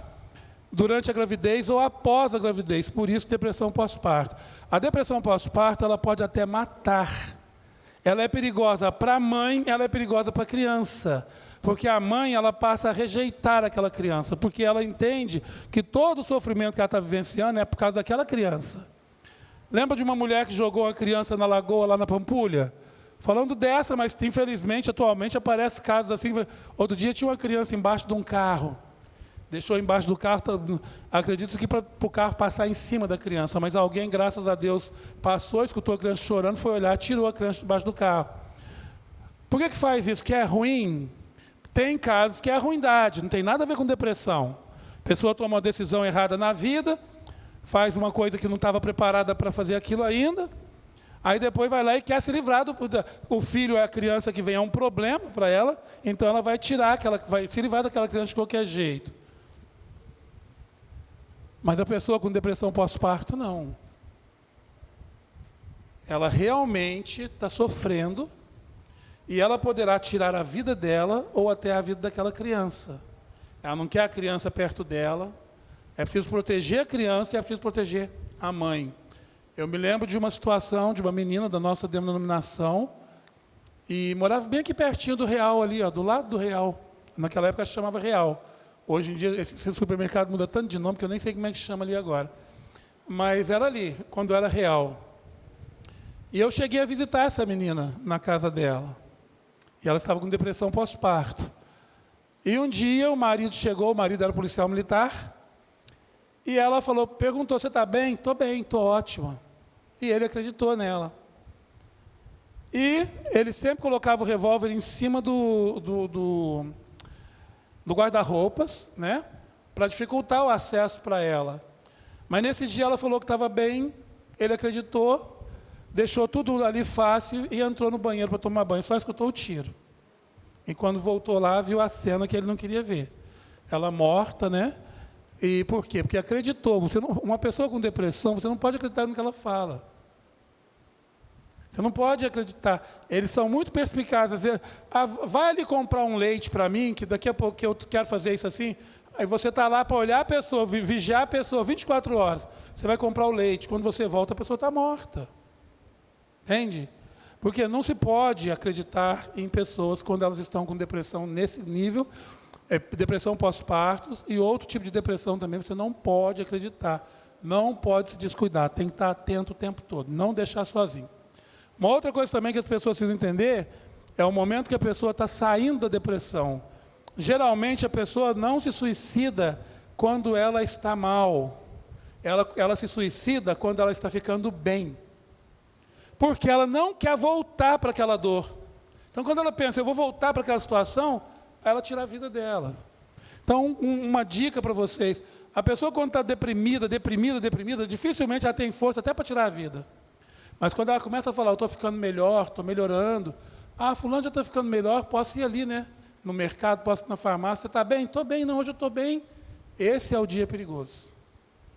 Durante a gravidez ou após a gravidez, por isso depressão pós-parto. A depressão pós-parto, ela pode até matar. Ela é perigosa para a mãe, ela é perigosa para a criança, porque a mãe, ela passa a rejeitar aquela criança, porque ela entende que todo o sofrimento que ela está vivenciando é por causa daquela criança. Lembra de uma mulher que jogou a criança na lagoa, lá na Pampulha? Falando dessa, mas infelizmente, atualmente, aparece casos assim. Outro dia tinha uma criança embaixo de um carro. Deixou embaixo do carro, acredito que para o carro passar em cima da criança. Mas alguém, graças a Deus, passou, escutou a criança chorando, foi olhar, tirou a criança debaixo do carro. Por que faz isso? Que é ruim? Tem casos que é ruindade, não tem nada a ver com depressão. A pessoa toma uma decisão errada na vida, faz uma coisa que não estava preparada para fazer aquilo ainda, aí depois vai lá e quer se livrar o filho, a criança que vem, é um problema para ela, então ela vai vai se livrar daquela criança de qualquer jeito. Mas a pessoa com depressão pós-parto, não. Ela realmente está sofrendo e ela poderá tirar a vida dela ou até a vida daquela criança. Ela não quer a criança perto dela. É preciso proteger a criança e é preciso proteger a mãe. Eu me lembro de uma situação de uma menina da nossa denominação e morava bem aqui pertinho do Real ali, do lado do Real. Naquela época se chamava Real. Hoje em dia esse supermercado muda tanto de nome que eu nem sei como é que chama ali agora. Mas era ali, quando era Real. E eu cheguei a visitar essa menina na casa dela. E ela estava com depressão pós-parto. E um dia o marido chegou, o marido era policial militar, e ela perguntou, você está bem? Estou bem, estou ótima. E ele acreditou nela. E ele sempre colocava o revólver em cima do guarda-roupas, né? Para dificultar o acesso para ela. Mas nesse dia ela falou que estava bem, ele acreditou, deixou tudo ali fácil e entrou no banheiro para tomar banho, só escutou o tiro. E quando voltou lá, viu a cena que ele não queria ver. Ela morta, né? E por quê? Porque acreditou. Uma pessoa com depressão, você não pode acreditar no que ela fala. Você não pode acreditar. Eles são muito perspicazes. Vai ali comprar um leite para mim, que daqui a pouco eu quero fazer isso assim. Aí você está lá para olhar a pessoa, vigiar a pessoa 24 horas. Você vai comprar o leite. Quando você volta, a pessoa está morta. Entende? Porque não se pode acreditar em pessoas quando elas estão com depressão nesse nível, depressão pós-parto e outro tipo de depressão também, você não pode acreditar. Não pode se descuidar, tem que estar atento o tempo todo, não deixar sozinho. Uma outra coisa também que as pessoas precisam entender é o momento que a pessoa está saindo da depressão. Geralmente a pessoa não se suicida quando ela está mal. Ela se suicida quando ela está ficando bem. Porque ela não quer voltar para aquela dor. Então quando ela pensa, eu vou voltar para aquela situação, ela tira a vida dela. Então uma dica para vocês, a pessoa quando está deprimida, dificilmente ela tem força até para tirar a vida. Mas quando ela começa a falar, eu estou ficando melhor, estou melhorando. Ah, fulano já está ficando melhor, posso ir ali, né? No mercado, posso ir na farmácia. Você está bem? Estou bem, não, hoje eu estou bem. Esse é o dia perigoso.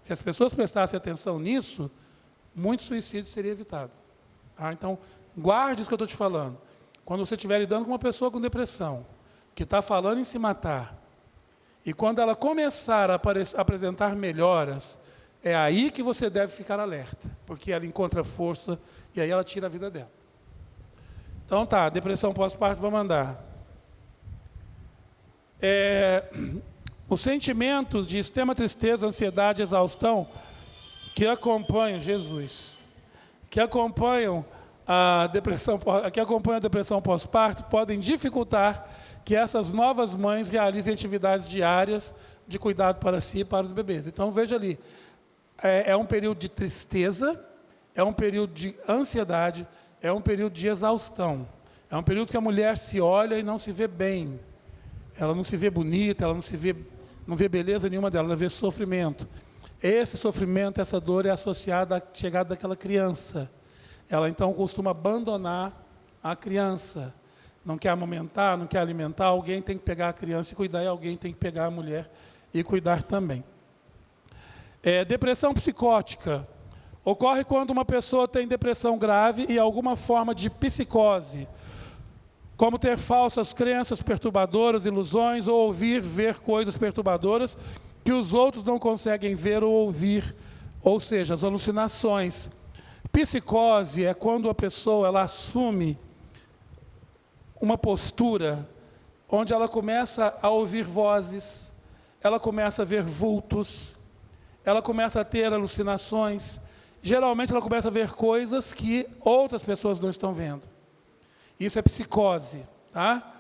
Se as pessoas prestassem atenção nisso, muito suicídio seria evitado. Ah, então, guarde isso que eu estou te falando. Quando você estiver lidando com uma pessoa com depressão, que está falando em se matar, e quando ela começar a apresentar melhoras, é aí que você deve ficar alerta, porque ela encontra força e aí ela tira a vida dela. Então tá, depressão pós-parto, vamos andar. Os sentimentos de extrema tristeza, ansiedade, exaustão, que acompanham que acompanham a depressão pós-parto, podem dificultar que essas novas mães realizem atividades diárias de cuidado para si e para os bebês. Então veja ali, é um período de tristeza, é um período de ansiedade, é um período de exaustão. É um período que a mulher se olha e não se vê bem. Ela não se vê bonita, ela não vê beleza nenhuma dela, ela vê sofrimento. Esse sofrimento, essa dor é associada à chegada daquela criança. Ela então costuma abandonar a criança. Não quer amamentar, não quer alimentar, alguém tem que pegar a criança e cuidar, e alguém tem que pegar a mulher e cuidar também. Depressão psicótica. Ocorre quando uma pessoa tem depressão grave e alguma forma de psicose, como ter falsas crenças perturbadoras, ilusões, ou ver coisas perturbadoras que os outros não conseguem ver ou ouvir, ou seja, as alucinações. Psicose é quando a pessoa ela assume uma postura onde ela começa a ouvir vozes, ela começa a ver vultos, ela começa a ter alucinações. Geralmente ela começa a ver coisas que outras pessoas não estão vendo. Isso é psicose, tá?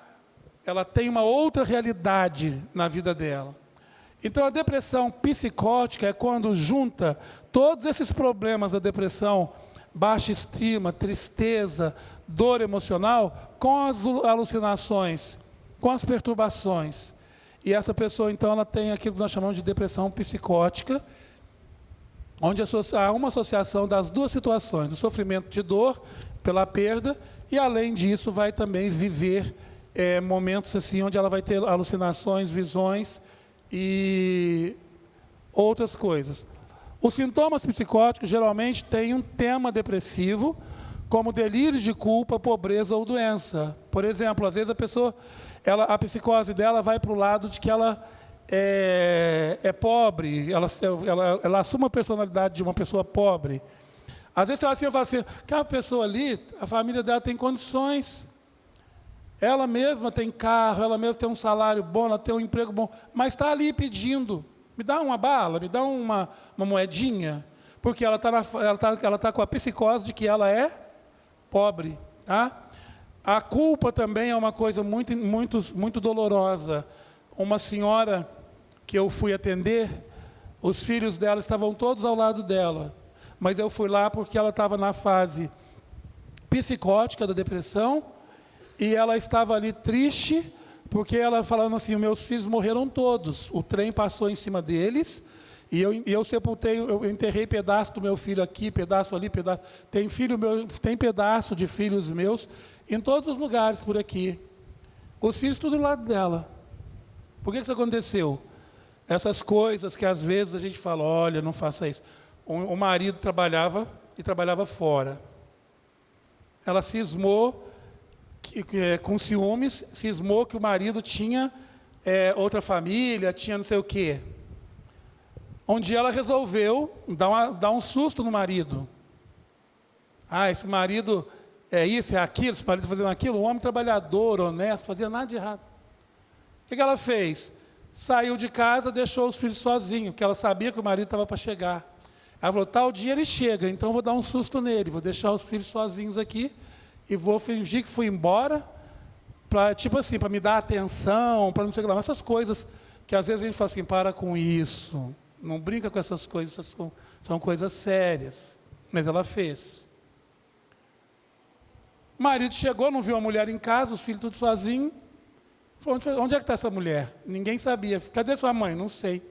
Ela tem uma outra realidade na vida dela. Então a depressão psicótica é quando junta todos esses problemas da depressão, baixa estima, tristeza, dor emocional, com as alucinações, com as perturbações. E essa pessoa, então, ela tem aquilo que nós chamamos de depressão psicótica, onde há uma associação das duas situações, do sofrimento de dor pela perda, e além disso vai também viver momentos assim, onde ela vai ter alucinações, visões e outras coisas. Os sintomas psicóticos geralmente têm um tema depressivo, como delírios de culpa, pobreza ou doença. Por exemplo, às vezes a psicose dela vai para o lado de que ela é pobre, ela assume a personalidade de uma pessoa pobre. Às vezes ela fala assim, aquela pessoa ali, a família dela tem condições, ela mesma tem carro, ela mesma tem um salário bom, ela tem um emprego bom, mas está ali pedindo, me dá uma bala, me dá uma moedinha, porque ela tá com a psicose de que ela é pobre. Tá? A culpa também é uma coisa muito, muito, muito dolorosa. Uma senhora que eu fui atender, os filhos dela estavam todos ao lado dela, mas eu fui lá porque ela estava na fase psicótica da depressão e ela estava ali triste, porque ela falando assim, meus filhos morreram todos, o trem passou em cima deles, e eu sepultei, eu enterrei pedaço do meu filho aqui, pedaço ali, pedaço. Tem pedaço de filhos meus em todos os lugares por aqui. Os filhos tudo do lado dela. Por que isso aconteceu? Essas coisas que às vezes a gente fala, olha, não faça isso. O marido trabalhava e trabalhava fora. ela cismou com ciúmes, cismou que o marido tinha outra família, tinha não sei o quê. Um dia ela resolveu dar um susto no marido. Esse marido é isso, é aquilo, esse marido fazendo aquilo, um homem trabalhador, honesto, fazia nada de errado. O que ela fez? Saiu de casa, deixou os filhos sozinhos, porque ela sabia que o marido estava para chegar. Ela falou, tal dia ele chega, então eu vou dar um susto nele, vou deixar os filhos sozinhos aqui e vou fingir que fui embora, para tipo assim, para me dar atenção, para não sei o que lá. Essas coisas que às vezes a gente fala assim, para com isso, não brinca com essas coisas, são coisas sérias. Mas ela fez. O marido chegou, não viu a mulher em casa, os filhos tudo sozinhos. Falou, onde é que está essa mulher? Ninguém sabia. Cadê sua mãe? Não sei.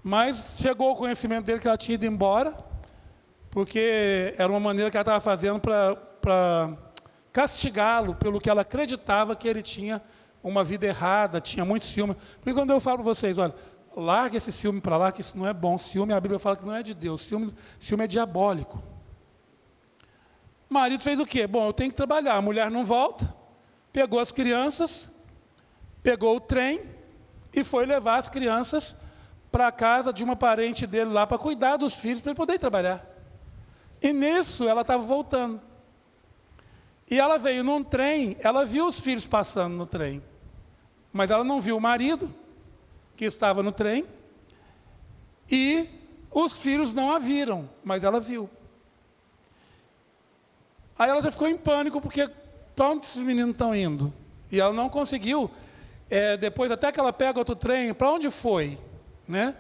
Mas chegou o conhecimento dele que ela tinha ido embora, porque era uma maneira que ela estava fazendo para castigá-lo pelo que ela acreditava que ele tinha uma vida errada, tinha muito ciúme. Porque quando eu falo para vocês, olha, larga esse ciúme para lá, que isso não é bom. Ciúme, a Bíblia fala que não é de Deus. Ciúme é diabólico. O marido fez o quê? Bom, eu tenho que trabalhar. A mulher não volta. Pegou as crianças, pegou o trem e foi levar as crianças para a casa de uma parente dele lá para cuidar dos filhos, para ele poder trabalhar. E nisso ela estava voltando. E ela veio num trem, ela viu os filhos passando no trem, mas ela não viu o marido, que estava no trem, e os filhos não a viram, mas ela viu. Aí ela já ficou em pânico, porque para onde esses meninos estão indo? E ela não conseguiu, depois até que ela pega outro trem, para onde foi? Né?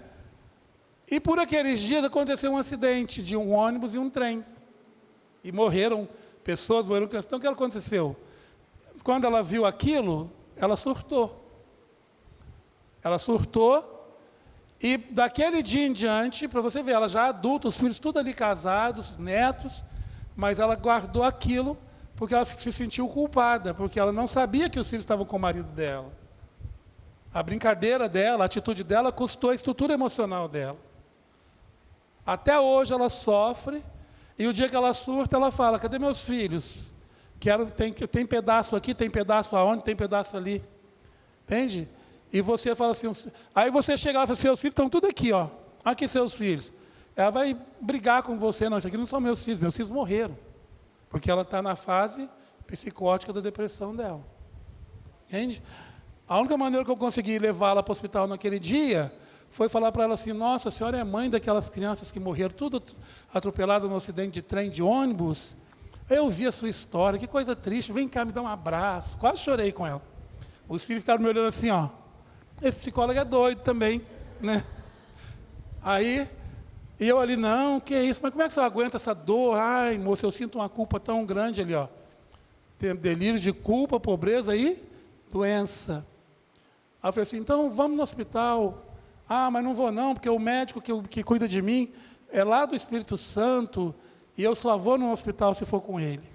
E por aqueles dias aconteceu um acidente de um ônibus e um trem. E morreram pessoas, morreram crianças. Então o que aconteceu? Quando ela viu aquilo, ela surtou. Ela surtou, e daquele dia em diante, para você ver, ela já adulta, os filhos tudo ali casados, netos, mas ela guardou aquilo, porque ela se sentiu culpada, porque ela não sabia que os filhos estavam com o marido dela. A brincadeira dela, a atitude dela, custou a estrutura emocional dela. Até hoje ela sofre, e o dia que ela surta, ela fala, cadê meus filhos? Tem pedaço aqui, tem pedaço aonde, tem pedaço ali. Entende? E você fala assim, aí você chega lá e fala, seus filhos estão tudo aqui, ó. Aqui seus filhos. Ela vai brigar com você, não, isso aqui não são meus filhos morreram. Porque ela está na fase psicótica da depressão dela. Entende? A única maneira que eu consegui levá-la para o hospital naquele dia foi falar para ela assim, nossa, a senhora é mãe daquelas crianças que morreram, tudo atropeladas no acidente de trem, de ônibus. Eu vi a sua história, que coisa triste, vem cá, me dá um abraço. Quase chorei com ela. Os filhos ficaram me olhando assim, ó. Esse psicólogo é doido também, né? Aí, e eu ali, não, que é isso? Mas como é que você aguenta essa dor? Ai, moça, eu sinto uma culpa tão grande ali, ó. Tem delírio de culpa, pobreza e doença. Aí eu falei assim, então vamos no hospital. Ah, mas não vou não, porque o médico que cuida de mim é lá do Espírito Santo, e eu só vou no hospital se for com ele.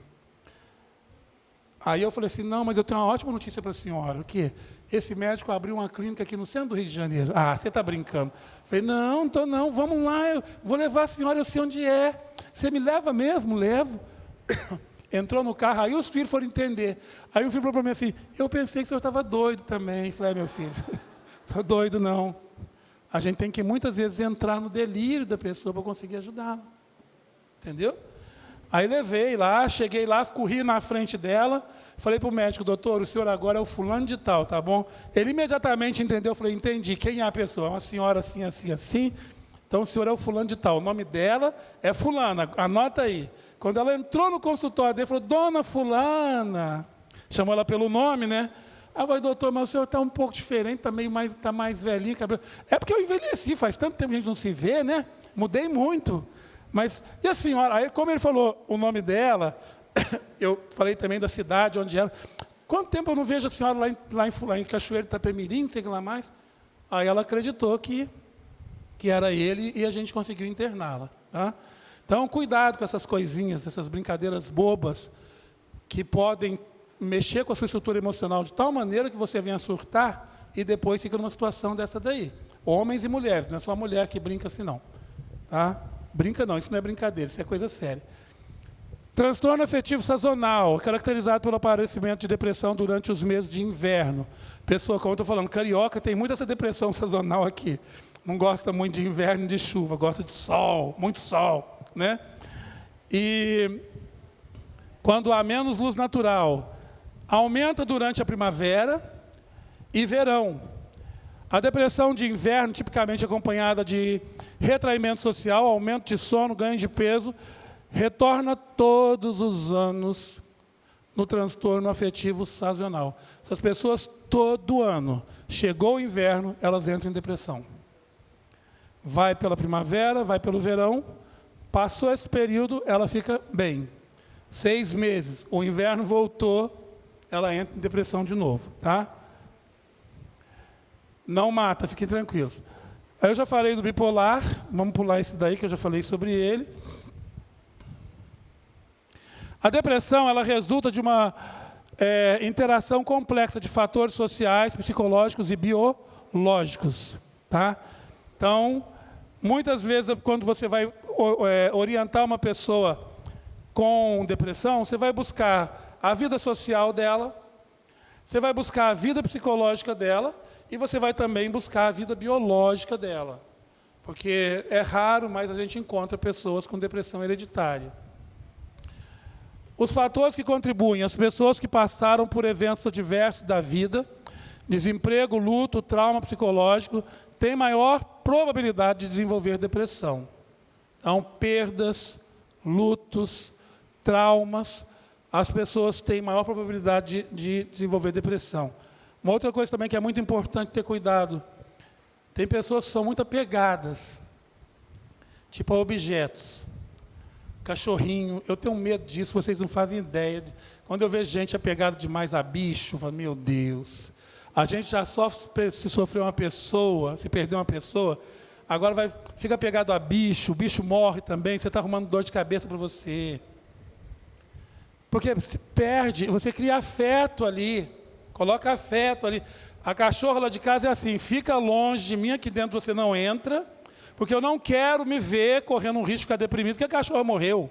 Aí eu falei assim, não, mas eu tenho uma ótima notícia para a senhora. O quê? Esse médico abriu uma clínica aqui no centro do Rio de Janeiro. Ah, você está brincando. Eu falei, não estou não, vamos lá, eu vou levar a senhora, eu sei onde é. Você me leva mesmo? Levo. Entrou no carro, aí os filhos foram entender. Aí o filho falou para mim assim, eu pensei que o senhor estava doido também. Eu falei, meu filho, estou doido não. A gente tem que muitas vezes entrar no delírio da pessoa para conseguir ajudá-la. Entendeu? Aí levei lá, cheguei lá, corri na frente dela, falei para o médico, doutor, o senhor agora é o fulano de tal, tá bom? Ele imediatamente entendeu, eu falei, entendi, quem é a pessoa? Uma senhora assim, assim, assim, então o senhor é o fulano de tal, o nome dela é fulana, anota aí. Quando ela entrou no consultório dele, falou, dona fulana, chamou ela pelo nome, né? Aí eu falei, doutor, mas o senhor está um pouco diferente, está mais velhinho, cabelo. É porque eu envelheci, faz tanto tempo que a gente não se vê, né? Mudei muito. Mas, e a senhora, aí como ele falou o nome dela, eu falei também da cidade onde era. Quanto tempo eu não vejo a senhora lá em Cachoeiro, Itapemirim, não sei o que lá mais? Aí ela acreditou que era ele e a gente conseguiu interná-la. Tá? Então, cuidado com essas coisinhas, essas brincadeiras bobas, que podem mexer com a sua estrutura emocional de tal maneira que você venha surtar e depois fica numa situação dessa daí. Homens e mulheres, não é só a mulher que brinca assim não. Tá? Brinca não, isso não é brincadeira, isso é coisa séria. Transtorno afetivo sazonal, caracterizado pelo aparecimento de depressão durante os meses de inverno. Pessoa, como eu estou falando, carioca tem muita essa depressão sazonal aqui. Não gosta muito de inverno e de chuva, gosta de sol, muito sol, né? E quando há menos luz natural, aumenta durante a primavera e verão. A depressão de inverno, tipicamente acompanhada de retraimento social, aumento de sono, ganho de peso, retorna todos os anos no transtorno afetivo sazonal. Essas pessoas, todo ano, chegou o inverno, elas entram em depressão. Vai pela primavera, vai pelo verão, passou esse período, ela fica bem. 6 meses, o inverno voltou, ela entra em depressão de novo, tá? Não mata, fiquem tranquilos. Eu já falei do bipolar, vamos pular esse daí que eu já falei sobre ele. A depressão, ela resulta de uma interação complexa de fatores sociais, psicológicos e biológicos, tá? Então, muitas vezes, quando você vai orientar uma pessoa com depressão, você vai buscar a vida social dela, você vai buscar a vida psicológica dela e você vai também buscar a vida biológica dela. Porque é raro, mas a gente encontra pessoas com depressão hereditária. Os fatores que contribuem, as pessoas que passaram por eventos adversos da vida, desemprego, luto, trauma psicológico, têm maior probabilidade de desenvolver depressão. Então, perdas, lutos, traumas, as pessoas têm maior probabilidade de desenvolver depressão. Uma outra coisa também que é muito importante ter cuidado, tem pessoas que são muito apegadas, tipo a objetos. Cachorrinho, eu tenho medo disso, vocês não fazem ideia. Quando eu vejo gente apegada demais a bicho, eu falo, meu Deus, a gente já sofre se sofrer uma pessoa, se perder uma pessoa, agora fica apegado a bicho, o bicho morre também, você está arrumando dor de cabeça para você. Porque se perde, você cria afeto ali, coloca afeto ali. A cachorra lá de casa é assim, fica longe de mim, aqui dentro você não entra, porque eu não quero me ver correndo um risco de ficar deprimido, porque a cachorra morreu.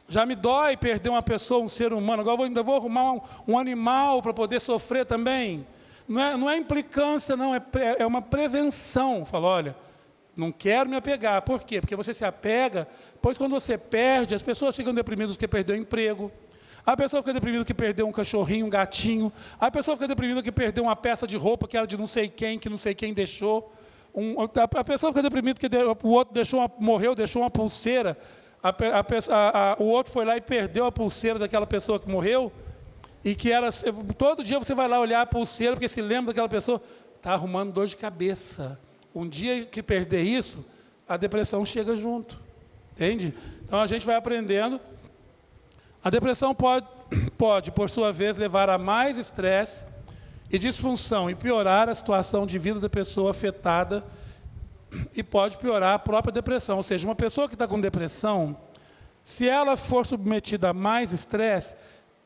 Já me dói perder uma pessoa, um ser humano, agora ainda vou arrumar um animal para poder sofrer também. Não é implicância, não, é uma prevenção. Fala, olha, não quero me apegar. Por quê? Porque você se apega, pois quando você perde, as pessoas ficam deprimidas porque perdeu o emprego, a pessoa fica deprimida porque perdeu um cachorrinho, um gatinho, a pessoa fica deprimida porque perdeu uma peça de roupa que era de não sei quem, que não sei quem deixou. A pessoa fica deprimida porque o outro morreu, deixou uma pulseira, o outro foi lá e perdeu a pulseira daquela pessoa que morreu, e que era, todo dia você vai lá olhar a pulseira, porque se lembra daquela pessoa, está arrumando dor de cabeça. Um dia que perder isso, a depressão chega junto, entende? Então a gente vai aprendendo. A depressão pode, por sua vez, levar a mais estresse e disfunção, e piorar a situação de vida da pessoa afetada, e pode piorar a própria depressão. Ou seja, uma pessoa que está com depressão, se ela for submetida a mais estresse,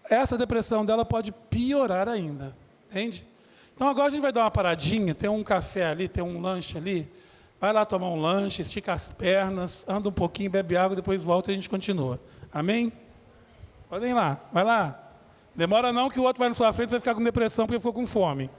essa depressão dela pode piorar ainda, entende? Então agora a gente vai dar uma paradinha, tem um café ali, tem um lanche ali, vai lá tomar um lanche, estica as pernas, anda um pouquinho, bebe água, depois volta e a gente continua. Amém? Podem ir lá, vai lá. Demora não que o outro vai na sua frente e vai ficar com depressão porque ficou com fome.